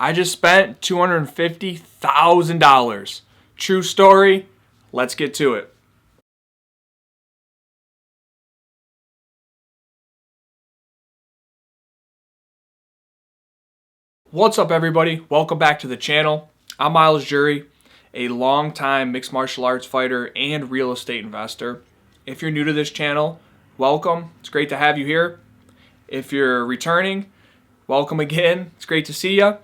I just spent $250,000. True story. Let's get to it. What's up, everybody? Welcome back to the channel. I'm Myles, a longtime mixed martial arts fighter and real estate investor. If you're new to this channel, welcome. It's great to have you here. If you're returning, welcome again. It's great to see you.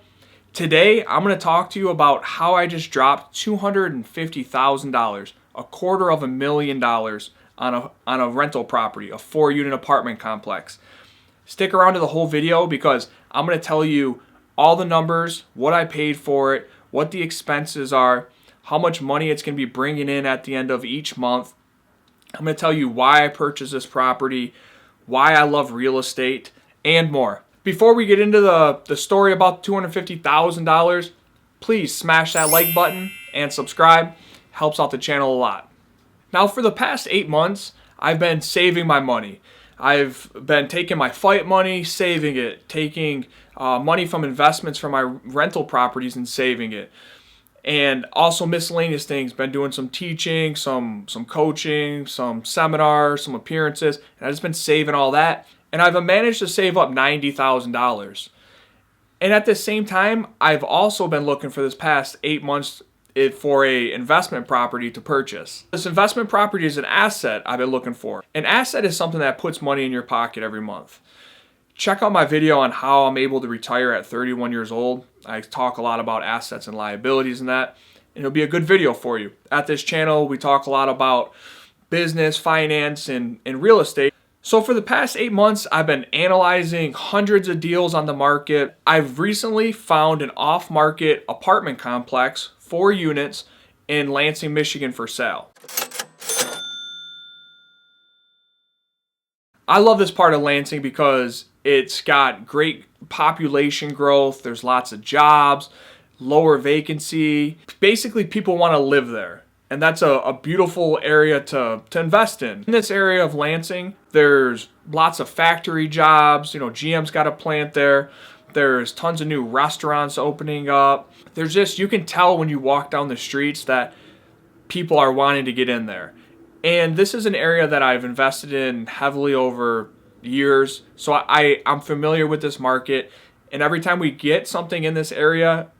Today, I'm going to talk to you about how I just dropped $250,000, $250,000 on a rental property, a 4-unit apartment complex. Stick around to the whole video because I'm going to tell you all the numbers, what I paid for it, what the expenses are, how much money it's going to be bringing in at the end of each month. I'm going to tell you why I purchased this property, why I love real estate, and more. Before we get into the story about $250,000, please smash that like button and subscribe. Helps out the channel a lot. Now, for the past 8 months, I've been saving my money. I've been taking my fight money, saving it, taking money from investments from my rental properties and saving it. And also miscellaneous things, been doing some teaching, some coaching, some seminars, some appearances, and I've just been saving all that. And I've managed to save up $90,000. And at the same time, I've also been looking for this past 8 months for a investment property to purchase. This investment property is an asset I've been looking for. An asset is something that puts money in your pocket every month. Check out my video on how I'm able to retire at 31 years old. I talk a lot about assets and liabilities and that, and it'll be a good video for you. At this channel, we talk a lot about business, finance, and real estate. So for the past 8 months, I've been analyzing hundreds of deals on the market. I've recently found an off-market apartment complex, 4 units, in Lansing, Michigan for sale. I love this part of Lansing because it's got great population growth, there's lots of jobs, lower vacancy. Basically, people want to live there. And that's a beautiful area to invest in. In this area of Lansing, there's lots of factory jobs. You know, GM's got a plant there. There's tons of new restaurants opening up. There's just, you can tell when you walk down the streets that people are wanting to get in there. And this is an area that I've invested in heavily over years. So I'm familiar with this market. And every time we get something in this area,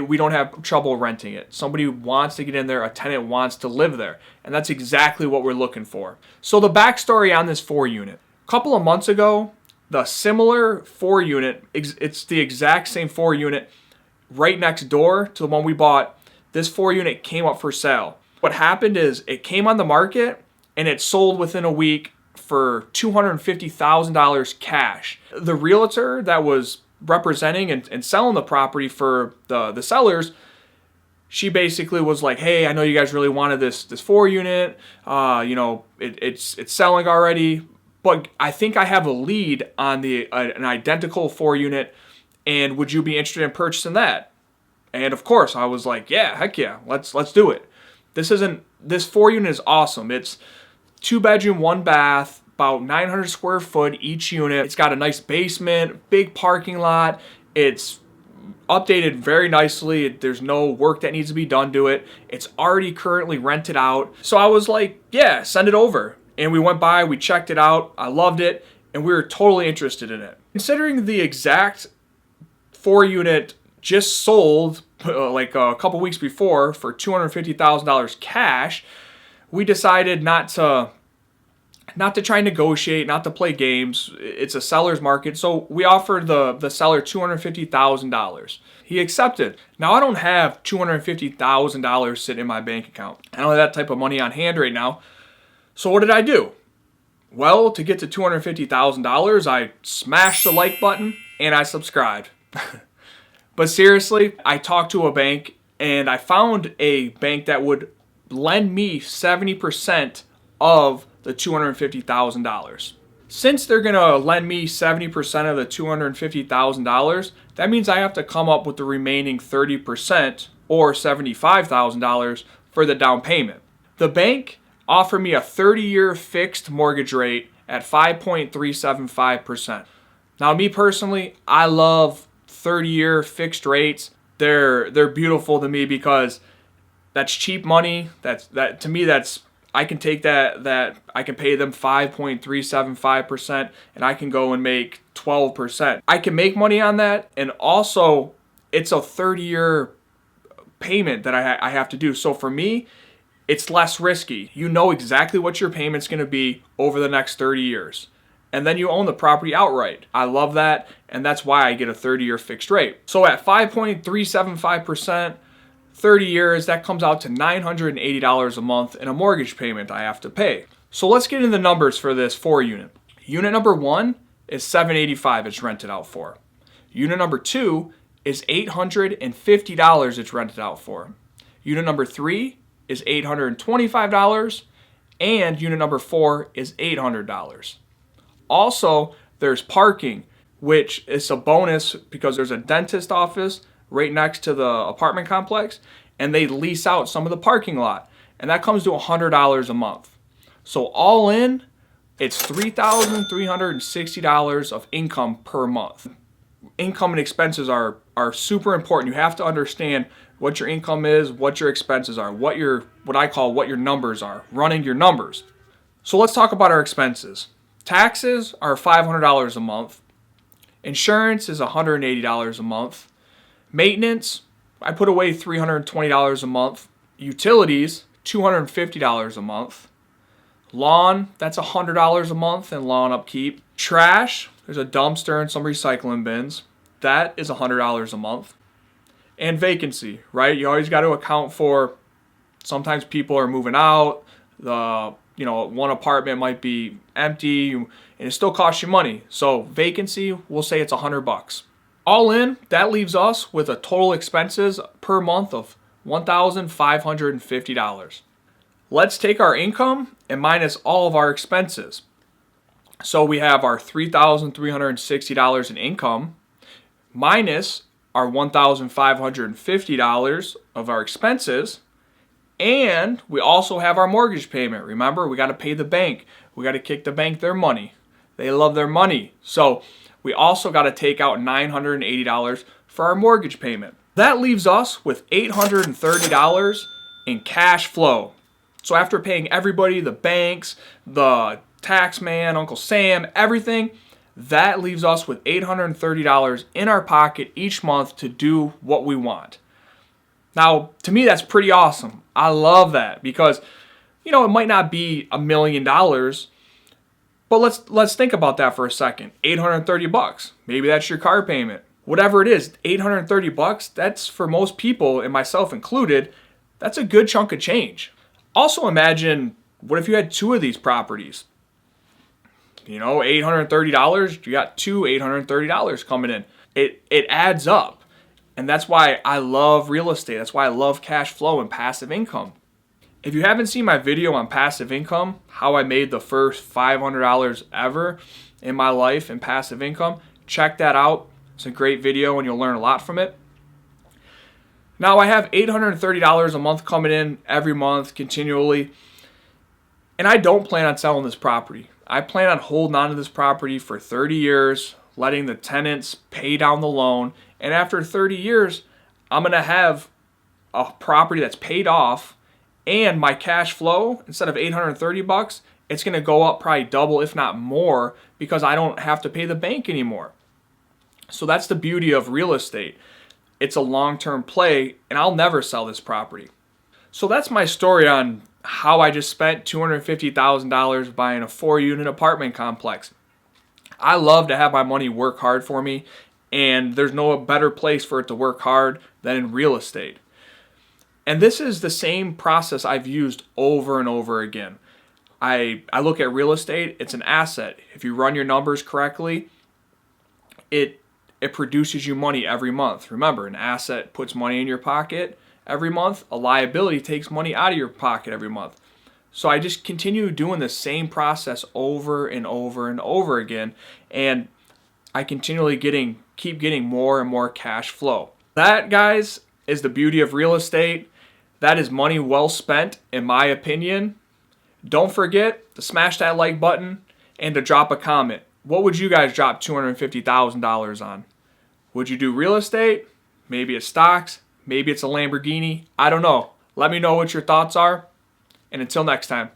we don't have trouble renting it. Somebody wants to get in there, a tenant wants to live there. And that's exactly what we're looking for. So the backstory on this 4-unit. A couple of months ago, the similar 4-unit, it's the exact same 4-unit right next door to the one we bought. This 4-unit came up for sale. What happened is it came on the market and it sold within a week for $250,000 cash. The realtor that was representing and selling the property for the sellers, she basically was like, hey, I know you guys really wanted this 4-unit. It's selling already, but I think I have a lead on an identical 4-unit, and would you be interested in purchasing that? And of course, I was like, yeah, heck yeah, let's do it. This 4-unit is awesome. It's 2-bedroom, 1-bath. About 900 square foot each unit. It's got a nice basement, big parking lot. It's updated very nicely. There's no work that needs to be done to it. It's already currently rented out. So I was like, yeah, send it over. And we went by, we checked it out. I loved it, and we were totally interested in it. Considering the exact 4-unit just sold like a couple weeks before for $250,000 cash, we decided not to try and negotiate, not to play games. It's a seller's market. So we offered the seller $250,000. He accepted. Now, I don't have $250,000 sitting in my bank account. I don't have that type of money on hand right now. So what did I do? Well, to get to $250,000, I smashed the like button and I subscribed. But seriously, I talked to a bank and I found a bank that would lend me 70% of the $250,000. Since they're going to lend me 70% of the $250,000, that means I have to come up with the remaining 30% or $75,000 for the down payment. The bank offered me a 30-year fixed mortgage rate at 5.375%. Now, me personally, I love 30-year fixed rates. They're beautiful to me because that's cheap money. That to me, I can take that I can pay them 5.375% and I can go and make 12%. I can make money on that, and also it's a 30-year payment that I have to do. So for me, it's less risky. You know exactly what your payment's going to be over the next 30 years. And then you own the property outright. I love that, and that's why I get a 30-year fixed rate. So at 5.375%, 30 years, that comes out to $980 a month in a mortgage payment I have to pay. So let's get into the numbers for this 4-unit. Unit number 1 is $785 it's rented out for. Unit number 2 is $850 it's rented out for. Unit number 3 is $825, and unit number 4 is $800. Also, there's parking, which is a bonus because there's a dentist office right next to the apartment complex, and they lease out some of the parking lot, and that comes to $100 a month. So all in, it's $3,360 of income per month. Income and expenses are super important. You have to understand what your income is, what your expenses are, what your numbers are, running your numbers. So let's talk about our expenses. Taxes are $500 a month. Insurance is $180 a month. Maintenance, I put away $320 a month. Utilities, $250 a month. Lawn, that's $100 a month in lawn upkeep. Trash, there's a dumpster and some recycling bins. That is $100 a month. And vacancy, right? You always got to account for sometimes people are moving out. One apartment might be empty and it still costs you money. So vacancy, we'll say it's $100. All in, that leaves us with a total expenses per month of $1,550. Let's take our income and minus all of our expenses. So we have our $3,360 in income minus our $1,550 of our expenses, and we also have our mortgage payment. Remember, we got to pay the bank. We got to kick the bank their money. They love their money. So we also got to take out $980 for our mortgage payment. That leaves us with $830 in cash flow. So after paying everybody, the banks, the tax man, Uncle Sam, everything, that leaves us with $830 in our pocket each month to do what we want. Now, to me, that's pretty awesome. I love that because, it might not be $1 million, but let's think about that for a second. $830. Maybe that's your car payment. Whatever it is, $830, that's for most people, and myself included, that's a good chunk of change. Also imagine, what if you had 2 of these properties? $830, you got $830 coming in. It adds up. And that's why I love real estate. That's why I love cash flow and passive income. If you haven't seen my video on passive income, how I made the first $500 ever in my life in passive income, check that out. It's a great video and you'll learn a lot from it. Now I have $830 a month coming in every month continually. And I don't plan on selling this property. I plan on holding on to this property for 30 years, letting the tenants pay down the loan. And after 30 years, I'm going to have a property that's paid off, and my cash flow, instead of $830, it's going to go up probably double, if not more, because I don't have to pay the bank anymore. So that's the beauty of real estate. It's a long-term play, and I'll never sell this property. So that's my story on how I just spent $250,000 buying a 4-unit apartment complex. I love to have my money work hard for me, and there's no better place for it to work hard than in real estate. And this is the same process I've used over and over again. I look at real estate, it's an asset. If you run your numbers correctly, it produces you money every month. Remember, an asset puts money in your pocket every month. A liability takes money out of your pocket every month. So I just continue doing the same process over and over and over again, and I continually keep getting more and more cash flow. That, guys, is the beauty of real estate. That is money well spent, in my opinion. Don't forget to smash that like button and to drop a comment. What would you guys drop $250,000 on? Would you do real estate? Maybe it's stocks. Maybe it's a Lamborghini. I don't know. Let me know what your thoughts are. And until next time.